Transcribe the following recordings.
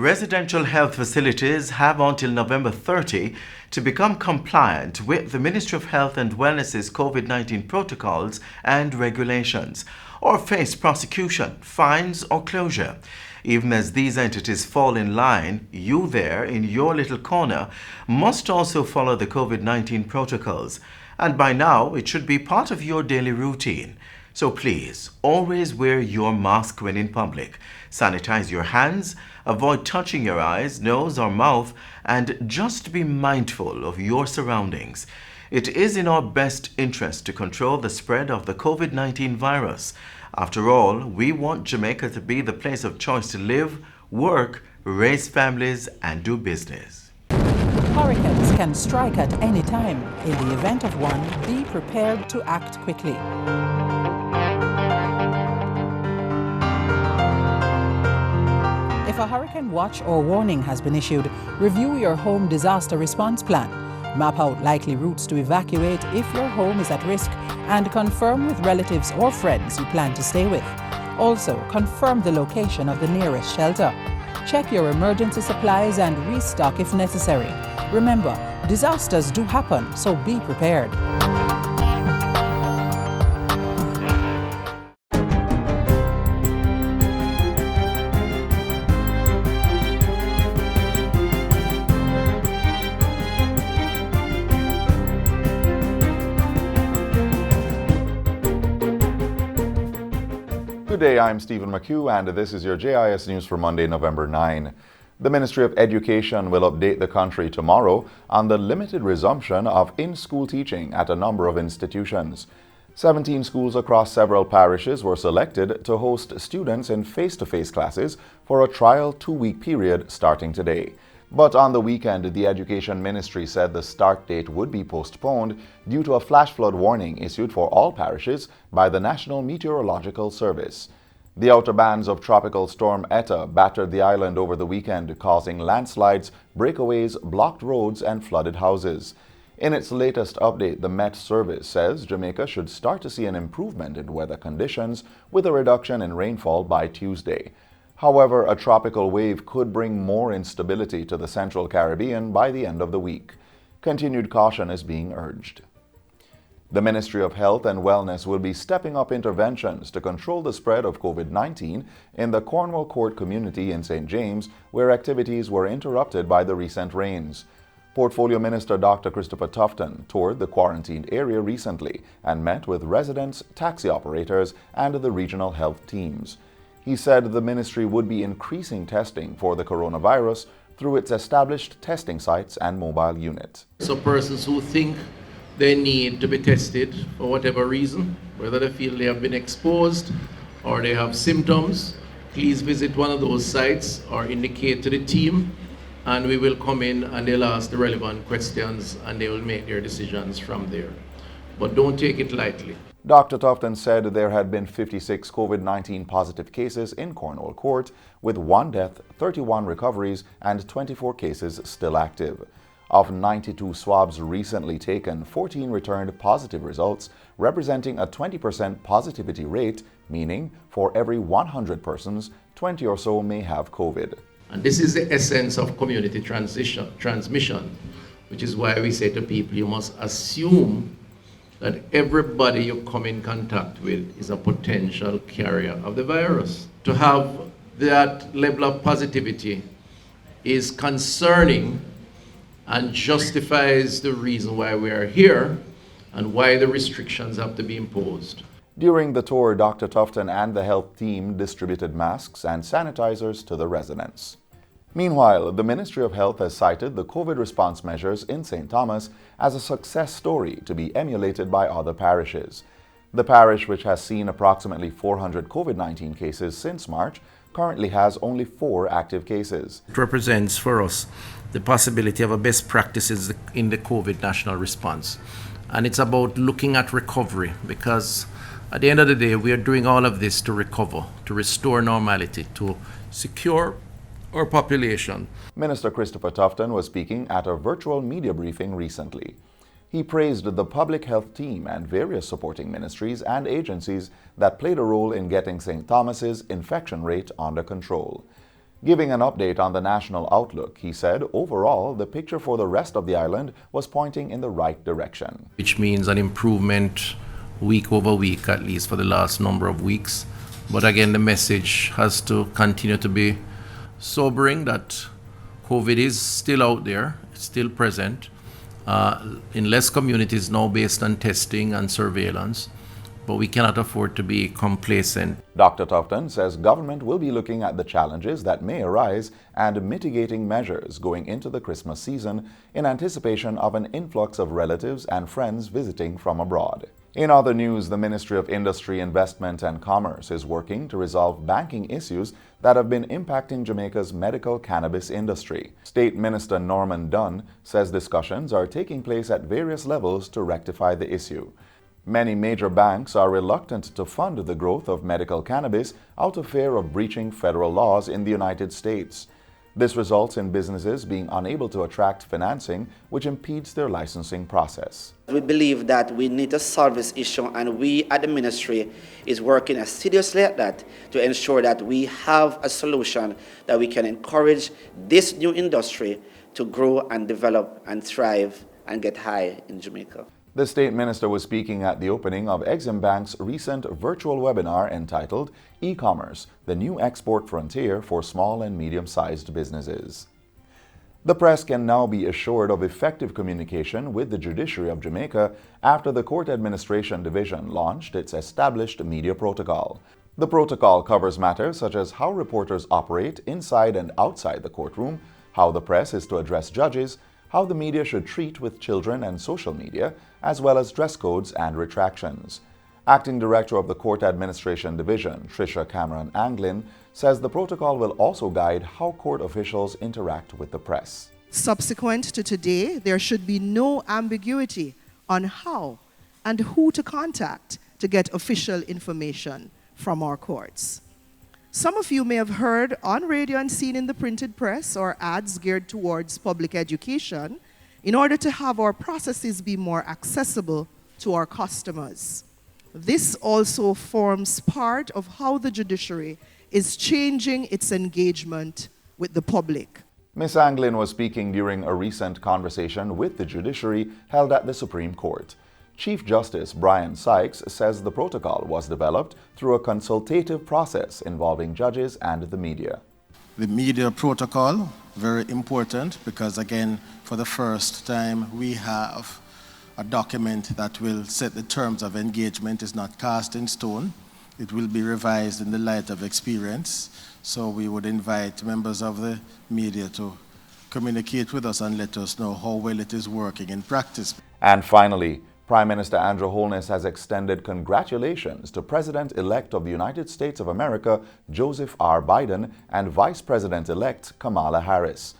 Residential health facilities have until November 30 to become compliant with the Ministry of Health and Wellness's COVID-19 protocols and regulations, or face prosecution, fines, or closure. Even as these entities fall in line, you there in your little corner must also follow the COVID-19 protocols. And by now, it should be part of your daily routine. So please, always wear your mask when in public. Sanitize your hands, avoid touching your eyes, nose, or mouth, and just be mindful of your surroundings. It is in our best interest to control the spread of the COVID-19 virus. After all, we want Jamaica to be the place of choice to live, work, raise families, and do business. Hurricanes can strike at any time. In the event of one, be prepared to act quickly. If a hurricane watch or warning has been issued, review your home disaster response plan. Map out likely routes to evacuate if your home is at risk and confirm with relatives or friends you plan to stay with. Also, confirm the location of the nearest shelter. Check your emergency supplies and restock if necessary. Remember, disasters do happen, so be prepared. Good day, I'm Stephen McHugh, and this is your JIS News for Monday, November 9. The Ministry of Education will update the country tomorrow on the limited resumption of in-school teaching at a number of institutions. 17 schools across several parishes were selected to host students in face-to-face classes for a trial 2-week period starting today. But on the weekend, the Education Ministry said the start date would be postponed due to a flash flood warning issued for all parishes by the National Meteorological Service. The outer bands of Tropical Storm Eta battered the island over the weekend, causing landslides, breakaways, blocked roads, and flooded houses. In its latest update, the Met Service says Jamaica should start to see an improvement in weather conditions with a reduction in rainfall by Tuesday. However, a tropical wave could bring more instability to the Central Caribbean by the end of the week. Continued caution is being urged. The Ministry of Health and Wellness will be stepping up interventions to control the spread of COVID-19 in the Cornwall Court community in St. James, where activities were interrupted by the recent rains. Portfolio Minister Dr. Christopher Tufton toured the quarantined area recently and met with residents, taxi operators, and the regional health teams. He said the ministry would be increasing testing for the coronavirus through its established testing sites and mobile unit. So persons who think they need to be tested for whatever reason, whether they feel they have been exposed or they have symptoms, please visit one of those sites or indicate to the team, and we will come in and they'll ask the relevant questions and they will make their decisions from there. But don't take it lightly. Dr. Tufton said there had been 56 COVID-19 positive cases in Cornwall Court, with 1 death, 31 recoveries, and 24 cases still active. Of 92 swabs recently taken, 14 returned positive results, representing a 20% positivity rate, meaning for every 100 persons, 20 or so may have COVID. And this is the essence of community transmission, which is why we say to people, you must assume that everybody you come in contact with is a potential carrier of the virus. To have that level of positivity is concerning and justifies the reason why we are here and why the restrictions have to be imposed. During the tour, Dr. Tufton and the health team distributed masks and sanitizers to the residents. Meanwhile, the Ministry of Health has cited the COVID response measures in St. Thomas as a success story to be emulated by other parishes. The parish, which has seen approximately 400 COVID-19 cases since March, currently has only 4 active cases. It represents for us the possibility of a best practices in the COVID national response. And it's about looking at recovery, because at the end of the day, we are doing all of this to recover, to restore normality, to secure our population. Minister Christopher Tufton was speaking at a virtual media briefing recently. He praised the public health team and various supporting ministries and agencies that played a role in getting St. Thomas's infection rate under control. Giving an update on the national outlook, he said overall the picture for the rest of the island was pointing in the right direction. Which means an improvement week over week, at least for the last number of weeks. But again, the message has to continue to be sobering that COVID is still out there, it's still present, in less communities now based on testing and surveillance, but we cannot afford to be complacent. Dr. Tufton says government will be looking at the challenges that may arise and mitigating measures going into the Christmas season in anticipation of an influx of relatives and friends visiting from abroad. In other news, the Ministry of Industry, Investment and Commerce is working to resolve banking issues that have been impacting Jamaica's medical cannabis industry. State Minister Norman Dunn says discussions are taking place at various levels to rectify the issue. Many major banks are reluctant to fund the growth of medical cannabis out of fear of breaching federal laws in the United States. This results in businesses being unable to attract financing, which impedes their licensing process. We believe that we need to solve this issue, and we at the ministry is working assiduously at that to ensure that we have a solution that we can encourage this new industry to grow and develop and thrive and get high in Jamaica. The State Minister was speaking at the opening of Exim Bank's recent virtual webinar entitled E-Commerce, the New Export Frontier for Small and Medium-Sized Businesses. The press can now be assured of effective communication with the Judiciary of Jamaica after the Court Administration Division launched its established media protocol. The protocol covers matters such as how reporters operate inside and outside the courtroom, how the press is to address judges, how the media should treat with children and social media, as well as dress codes and retractions. Acting Director of the Court Administration Division, Tricia Cameron Anglin, says the protocol will also guide how court officials interact with the press. Subsequent to today, there should be no ambiguity on how and who to contact to get official information from our courts. Some of you may have heard on radio and seen in the printed press or ads geared towards public education in order to have our processes be more accessible to our customers. This also forms part of how the judiciary is changing its engagement with the public. Ms. Anglin was speaking during a recent conversation with the judiciary held at the Supreme Court. Chief Justice Brian Sykes says the protocol was developed through a consultative process involving judges and the media. The media protocol, very important because, again, for the first time we have a document that will set the terms of engagement. It's not cast in stone. It will be revised in the light of experience. So we would invite members of the media to communicate with us and let us know how well it is working in practice. And finally, Prime Minister Andrew Holness has extended congratulations to President-elect of the United States of America, Joseph R. Biden, and Vice President-elect Kamala Harris.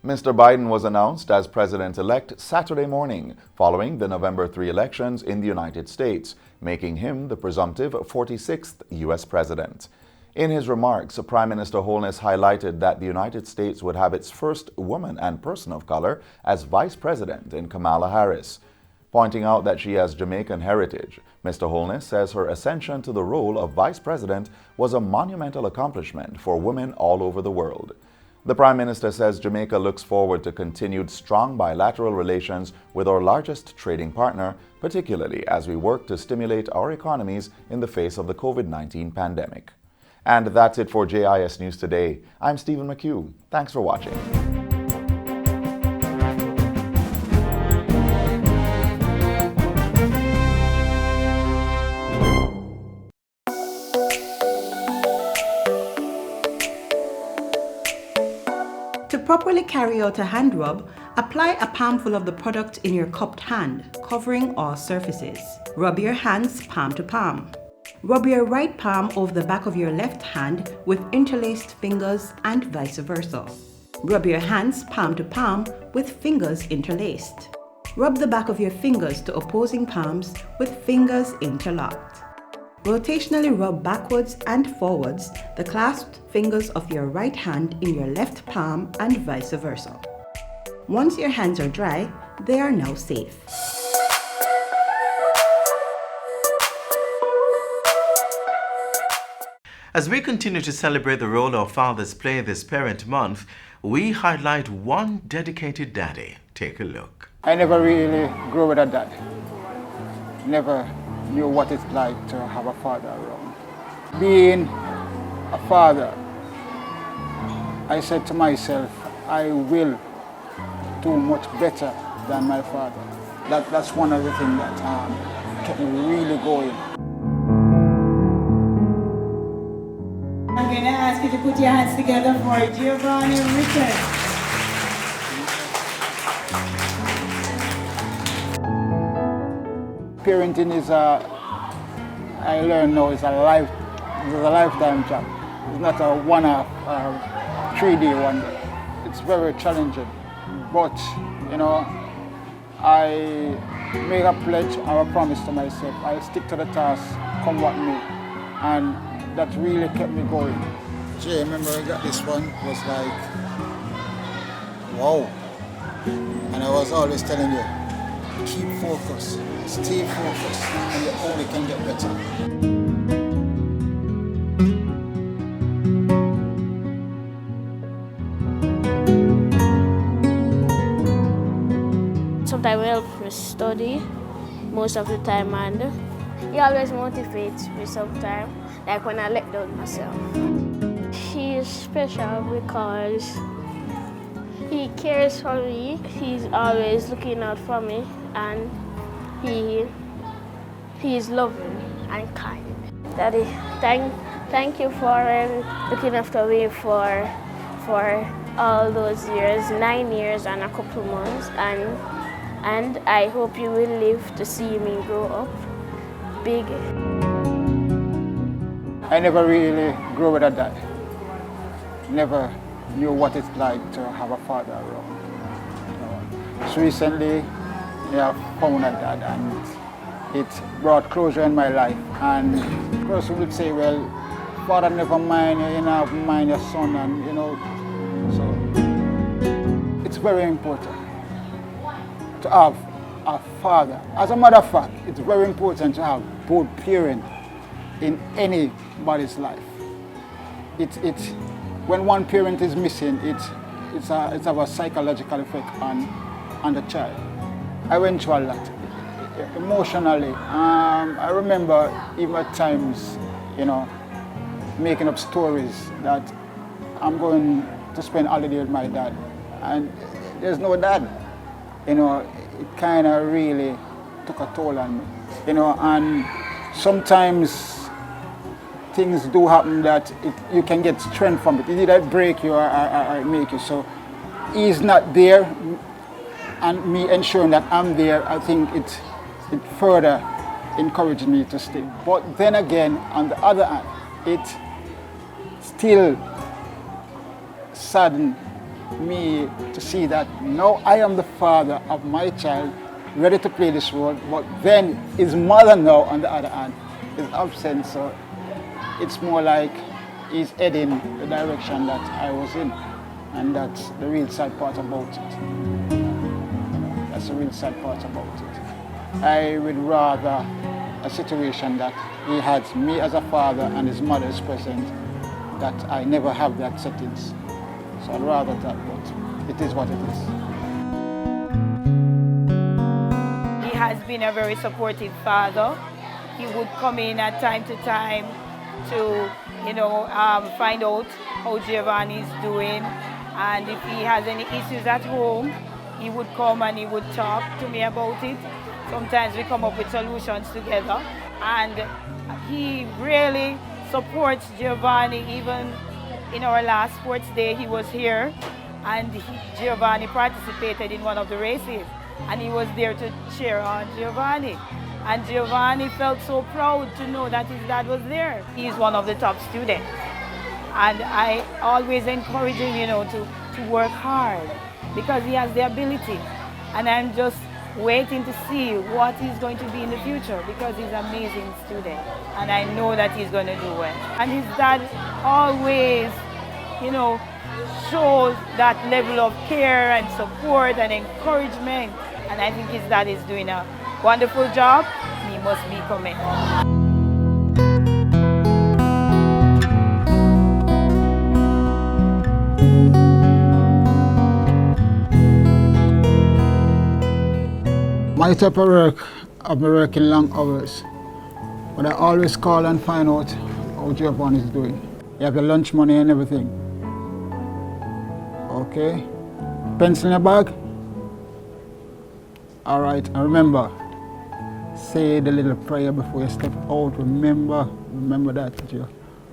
Mr. Biden was announced as President-elect Saturday morning, following the November 3 elections in the United States, making him the presumptive 46th U.S. President. In his remarks, Prime Minister Holness highlighted that the United States would have its first woman and person of color as Vice President in Kamala Harris. Pointing out that she has Jamaican heritage, Mr. Holness says her ascension to the role of Vice President was a monumental accomplishment for women all over the world. The Prime Minister says Jamaica looks forward to continued strong bilateral relations with our largest trading partner, particularly as we work to stimulate our economies in the face of the COVID-19 pandemic. And that's it for JIS News Today. I'm Stephen McHugh. Thanks for watching. To properly carry out a hand rub, apply a palmful of the product in your cupped hand, covering all surfaces. Rub your hands palm to palm. Rub your right palm over the back of your left hand with interlaced fingers and vice versa. Rub your hands palm to palm with fingers interlaced. Rub the back of your fingers to opposing palms with fingers interlocked. Rotationally rub backwards and forwards the clasped fingers of your right hand in your left palm and vice versa. Once your hands are dry, they are now safe. As we continue to celebrate the role our fathers play this Parent Month, we highlight one dedicated daddy. Take a look. I never really grew with a dad. Never knew what it's like to have a father around. Being a father, I said to myself, I will do much better than my father. That's one of the things that kept me really going. I'm going to ask you to put your hands together for Giovanni Richard. Parenting is I learned now, it's a lifetime job. It's not a one-off, 3-day wonder. It's very challenging, but I make a pledge or a promise to myself. I stick to the task, come what may, and that really kept me going. Jay, I remember I got this one, it was like, wow. And I was always telling you, keep focused, stay focused, and you only can get better. Sometimes it helps me study most of the time, and he always motivates me sometimes, like when I let down myself. He is special because he cares for me. He's always looking out for me, and he is loving and kind. Daddy, thank you for looking after me for all those years, 9 years and a couple months, and I hope you will live to see me grow up big. I never really grew with a dad. Never knew what it's like to have a father around. So recently, I found a dad, and it brought closure in my life. And the person would say, well, father never mind, mind your son, and so it's very important to have a father. As a matter of fact, it's very important to have both parents in anybody's life. When one parent is missing, it's have a psychological effect on the child. I went through a lot emotionally. I remember even at times, making up stories that I'm going to spend holiday with my dad, and there's no dad. It kind of really took a toll on me. And sometimes things do happen that you can get strength from it. It either break you or make you. So he's not there, and me ensuring that I'm there, I think it further encouraged me to stay. But then again, on the other hand, it still saddened me to see that now I am the father of my child, ready to play this role, but then his mother now, on the other hand, is absent. So it's more like he's heading the direction that I was in, and that's the real sad part about it. That's the real sad part about it. I would rather a situation that he has me as a father and his mother is present, that I never have that settings. So I'd rather that, but it is what it is. He has been a very supportive father. He would come in at time to time to, find out how Giovanni is doing, and if he has any issues at home, he would come and he would talk to me about it. Sometimes we come up with solutions together, and he really supports Giovanni. Even in our last sports day, he was here, and Giovanni participated in one of the races, and he was there to cheer on Giovanni. And Giovanni felt so proud to know that his dad was there. He's one of the top students, and I always encourage him, to work hard because he has the ability, and I'm just waiting to see what he's going to be in the future because he's an amazing student, and I know that he's going to do well. And his dad always, shows that level of care and support and encouragement, and I think his dad is doing a wonderful job. He must be commended. My type of work, I've been working long hours, but I always call and find out how Giovanni is doing. You have your lunch money and everything. Okay? Pencil in your bag? All right, and remember, say the little prayer before you step out. Remember that, Gio.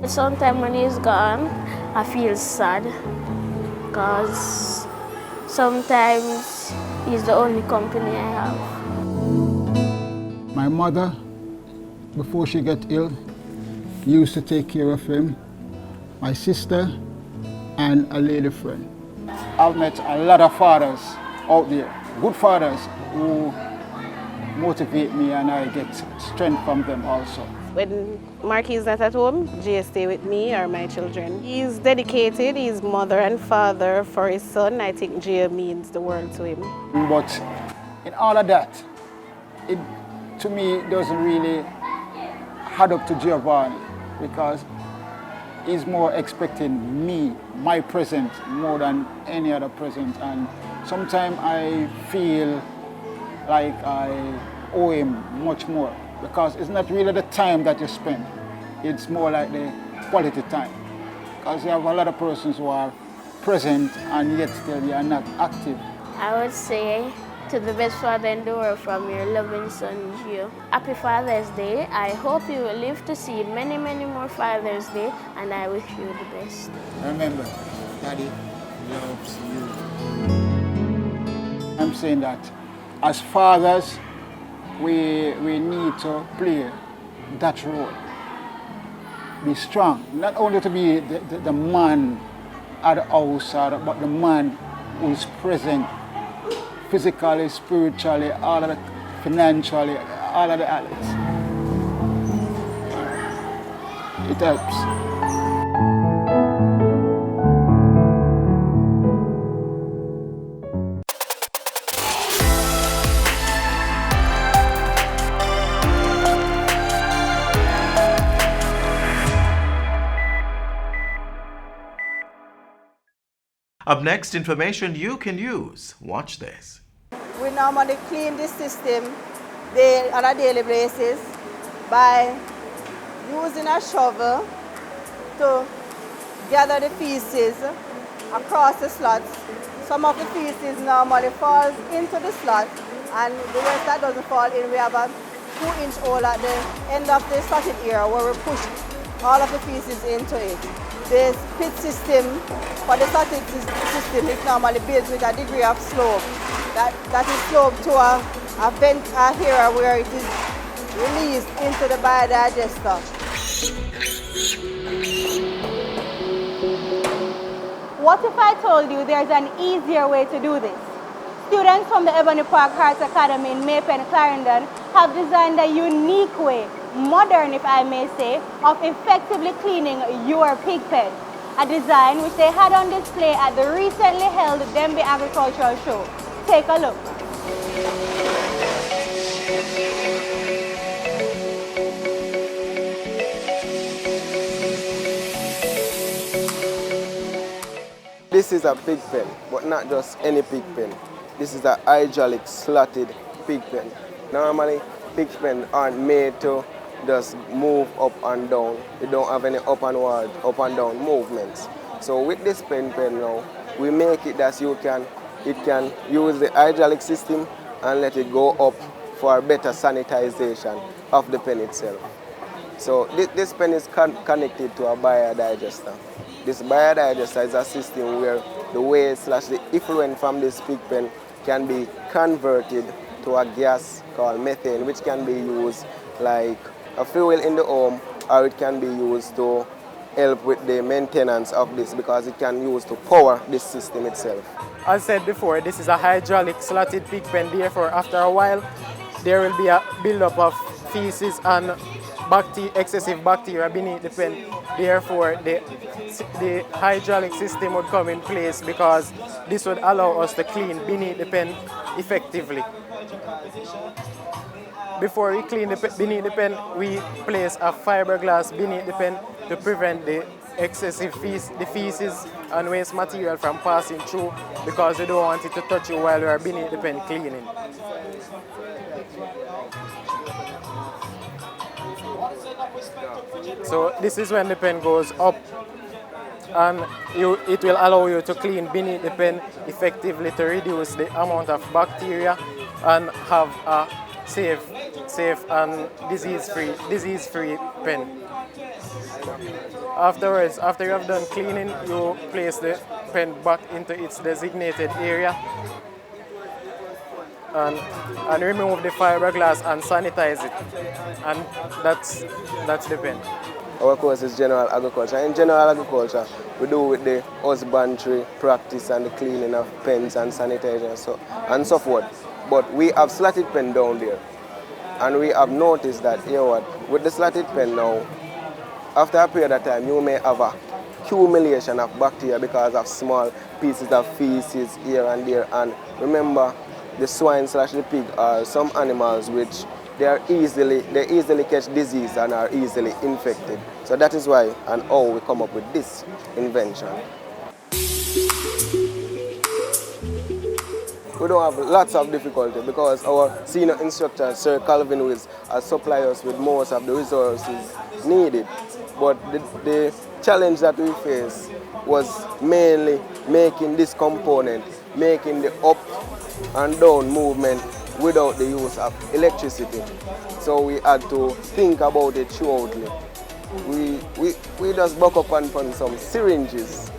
Sometimes when he's gone, I feel sad because sometimes he's the only company I have. My mother, before she got ill, used to take care of him. My sister and a lady friend. I've met a lot of fathers out there, good fathers who motivate me and I get strength from them also. When Marky is not at home, Jay stay with me or my children. He's dedicated, he's mother and father for his son. I think Jay means the world to him. But in all of that, it to me doesn't really add up to Giovanni because he's more expecting me, my present, more than any other present. And sometimes I feel like I owe him much more because it's not really the time that you spend. It's more like the quality time. Because you have a lot of persons who are present and yet still they are not active. I would say to the best father in the world from your loving son, Gio. Happy Father's Day. I hope you will live to see many, many more Father's Day, and I wish you the best. Remember, Daddy loves you. I'm saying that as fathers, we need to play that role. Be strong, not only to be the man at the house, but the man who is present physically, spiritually, all of the financially, all of the elements. It helps. Up next, information you can use. Watch this. We normally clean the system on a daily basis by using a shovel to gather the feces across the slots. Some of the feces normally falls into the slot, and the rest that doesn't fall in, we have a 2-inch hole at the end of the slotted area where we push all of the feces into it. The pit system for the slotted system is normally built with a degree of slope. That is sloped to a vent area where it is released into the biodigester. What if I told you there's an easier way to do this? Students from the Ebony Park Arts Academy in Maypen, Clarendon have designed a unique way, modern if I may say, of effectively cleaning your pig pen. A design which they had on display at the recently held Dembe Agricultural Show. Take a look. This is a pig pen, but not just any pig pen. This is a hydraulic slotted pig pen. Normally, pig pens aren't made to just move up and down. They don't have any up and down movements. So with this pen now, we make it that it can use the hydraulic system and let it go up for better sanitization of the pen itself. So this pen is connected to a biodigester. This biodigester is a system where the waste / the effluent from this pig pen can be converted to a gas called methane, which can be used like a fuel in the home, or it can be used to help with the maintenance of this because it can use to power this system itself. As said before, this is a hydraulic slotted pig pen, therefore after a while there will be a buildup of feces and excessive bacteria beneath the pen. Therefore the hydraulic system would come in place because this would allow us to clean beneath the pen effectively. Before we clean beneath the pen, we place a fiberglass beneath the pen to prevent the excessive the feces and waste material from passing through, because you don't want it to touch you while you are beneath the pen cleaning. So this is when the pen goes up, and it will allow you to clean beneath the pen effectively to reduce the amount of bacteria and have a safe and disease-free pen. Afterwards, after you have done cleaning, you place the pen back into its designated area and remove the fiberglass and sanitize it. And that's the pen. Our course is general agriculture. In general agriculture, we do with the husbandry practice and the cleaning of pens and sanitation and so forth. But we have slatted pen down there. And we have noticed that, you know what, with the slatted pen now, after a period of time, you may have a accumulation of bacteria because of small pieces of feces here and there. And remember, the swine/the pig are some animals which they easily catch disease and are easily infected. So that is why and how we come up with this invention. We don't have lots of difficulty because our senior instructor, Sir Calvin Wills, has supplied us with most of the resources needed. But the challenge that we face was mainly making this component, making the up and down movement without the use of electricity. So we had to think about it throughoutly. We just buck up on some syringes.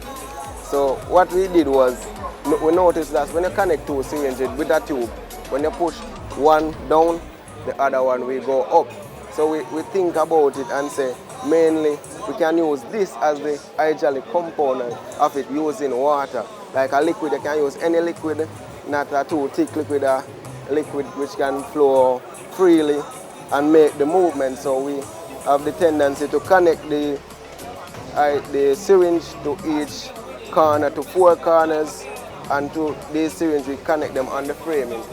So what we did was, we noticed that when you connect two syringes with a tube, when you push one down, the other one will go up. So we think about it and say, mainly we can use this as the hygienic component of it using water. Like a liquid, you can use any liquid, not a too thick liquid, a liquid which can flow freely and make the movement. So we have the tendency to connect the syringe to each corner, to 4 corners, and to these syringes we connect them on the framing.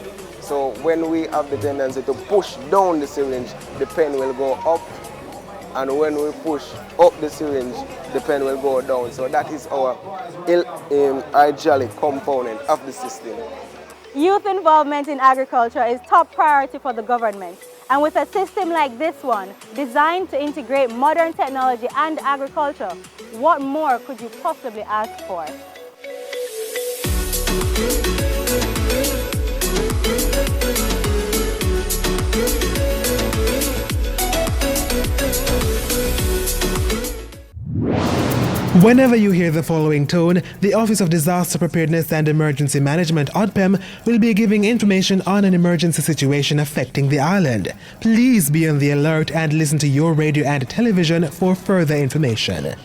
So when we have the tendency to push down the syringe, the pen will go up, and when we push up the syringe, the pen will go down. So that is our hygienic component of the system. Youth involvement in agriculture is top priority for the government. And with a system like this one, designed to integrate modern technology and agriculture, what more could you possibly ask for? Whenever you hear the following tone, the Office of Disaster Preparedness and Emergency Management, ODPEM, will be giving information on an emergency situation affecting the island. Please be on the alert and listen to your radio and television for further information.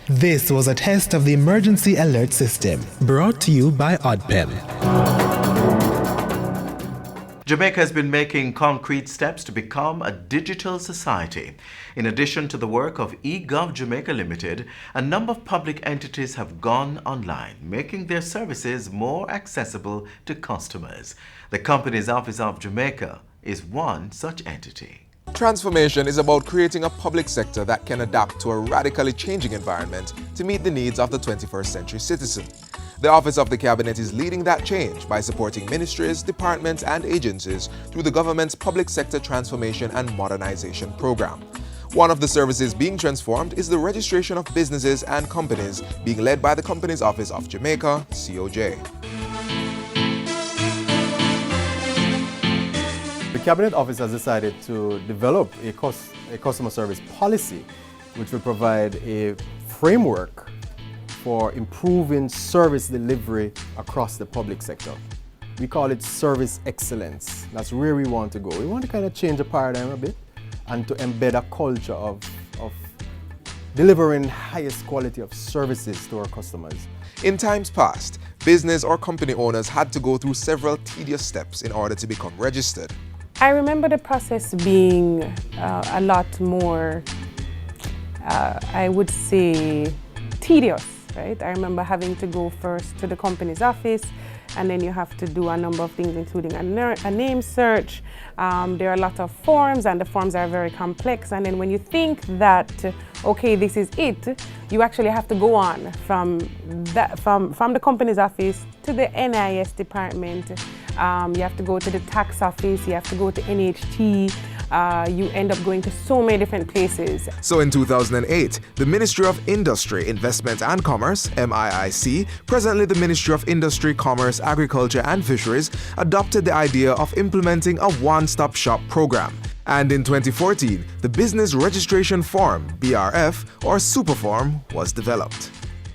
This was a test of the Emergency Alert System, brought to you by ODPEM. Jamaica has been making concrete steps to become a digital society. In addition to the work of eGov Jamaica Limited, a number of public entities have gone online, making their services more accessible to customers. The Companies Office of Jamaica is one such entity. Transformation is about creating a public sector that can adapt to a radically changing environment to meet the needs of the 21st century citizen. The Office of the Cabinet is leading that change by supporting ministries, departments and agencies through the government's Public Sector Transformation and Modernization Program. One of the services being transformed is the registration of businesses and companies, being led by the Companies Office of Jamaica, COJ. The Cabinet Office has decided to develop a customer service policy which will provide a framework for improving service delivery across the public sector. We call it service excellence. That's where we want to go. We want to kind of change the paradigm a bit and to embed a culture of delivering highest quality of services to our customers. In times past, business or company owners had to go through several tedious steps in order to become registered. I remember the process being a lot more, I would say, tedious. Right? I remember having to go first to the company's office and then you have to do a number of things, including a name search. There are a lot of forms, and the forms are very complex. And then when you think that, okay, this is it, you actually have to go on from the company's office to the NIS department. You have to go to the tax office, you have to go to NHT. You end up going to so many different places. So in 2008, the Ministry of Industry, Investment and Commerce, MIIC, presently the Ministry of Industry, Commerce, Agriculture and Fisheries, adopted the idea of implementing a one-stop shop program. And in 2014, the Business Registration Form, BRF, or Superform, was developed.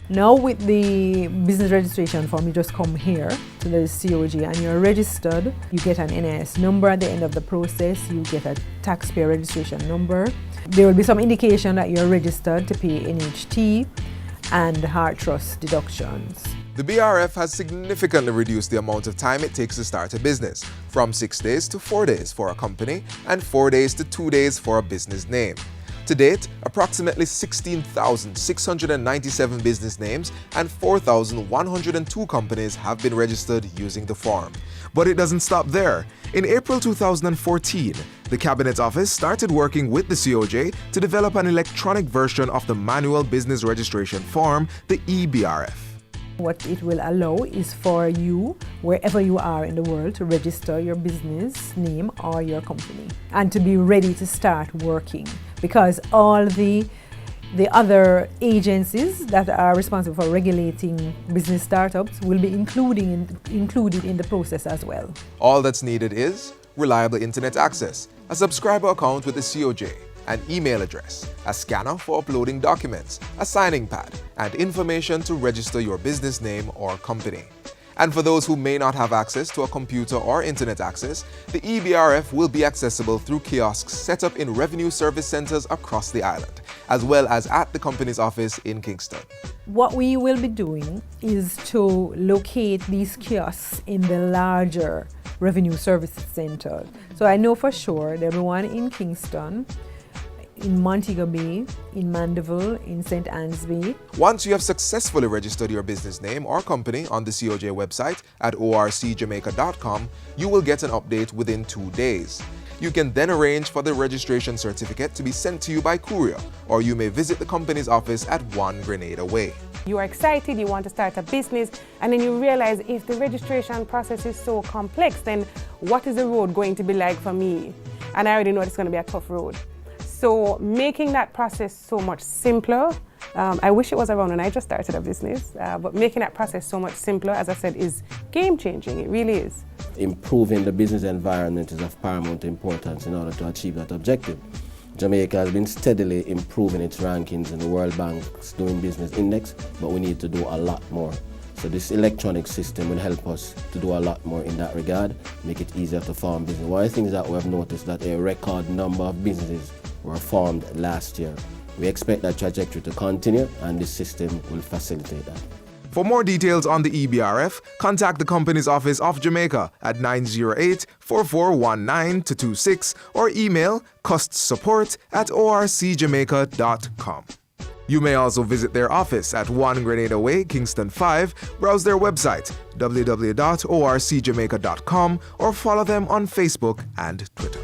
Now with the business registration form, you just come here to the COG and you're registered. You get an NIS number at the end of the process. You get a taxpayer registration number. There will be some indication that you're registered to pay NHT and Heart Trust deductions. The BRF has significantly reduced the amount of time it takes to start a business, from 6 days to 4 days for a company and 4 days to 2 days for a business name. To date, approximately 16,697 business names and 4,102 companies have been registered using the form. But it doesn't stop there. In April 2014, the Cabinet Office started working with the COJ to develop an electronic version of the manual business registration form, the eBRF. What it will allow is for you, wherever you are in the world, to register your business name or your company and to be ready to start working, because all the other agencies that are responsible for regulating business startups will be included in the process as well. All that's needed is reliable internet access, a subscriber account with the COJ, an email address, a scanner for uploading documents, a signing pad, and information to register your business name or company. And for those who may not have access to a computer or internet access, the eBRF will be accessible through kiosks set up in revenue service centers across the island, as well as at the company's office in Kingston. What we will be doing is to locate these kiosks in the larger revenue services center. So I know for sure there will be one in Kingston, in Montego Bay, in Mandeville, in St. Anne's Bay. Once you have successfully registered your business name or company on the COJ website at orcjamaica.com, you will get an update within 2 days. You can then arrange for the registration certificate to be sent to you by courier, or you may visit the company's office at 1 Grenada Way. You are excited, you want to start a business, and then you realize if the registration process is so complex, then what is the road going to be like for me? And I already know it's going to be a tough road. So making that process so much simpler, I wish it was around when I just started a business, but making that process so much simpler, as I said, is game-changing. It really is. Improving the business environment is of paramount importance in order to achieve that objective. Jamaica has been steadily improving its rankings in the World Bank's Doing Business Index, but we need to do a lot more. So this electronic system will help us to do a lot more in that regard, make it easier to form business. One of the things that we have noticed that a record number of businesses were formed last year. We expect that trajectory to continue, and this system will facilitate that. For more details on the eBRF, contact the company's office of Jamaica at 908-4419-26 or email custsupport@orcjamaica.com. You may also visit their office at 1 Grenada Way, Kingston 5, browse their website www.orcjamaica.com, or follow them on Facebook and Twitter.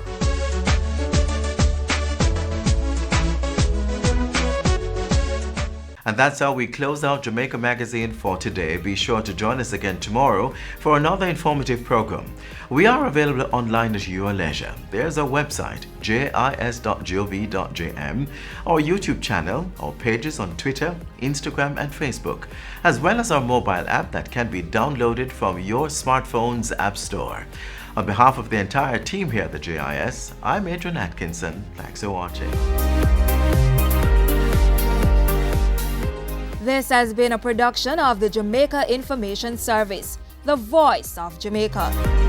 And that's how we close out Jamaica Magazine for today. Be sure to join us again tomorrow for another informative program. We are available online at your leisure. There's our website, jis.gov.jm, our YouTube channel, our pages on Twitter, Instagram and Facebook, as well as our mobile app that can be downloaded from your smartphone's app store. On behalf of the entire team here at the JIS, I'm Adrian Atkinson. Thanks for watching. This has been a production of the Jamaica Information Service, the voice of Jamaica.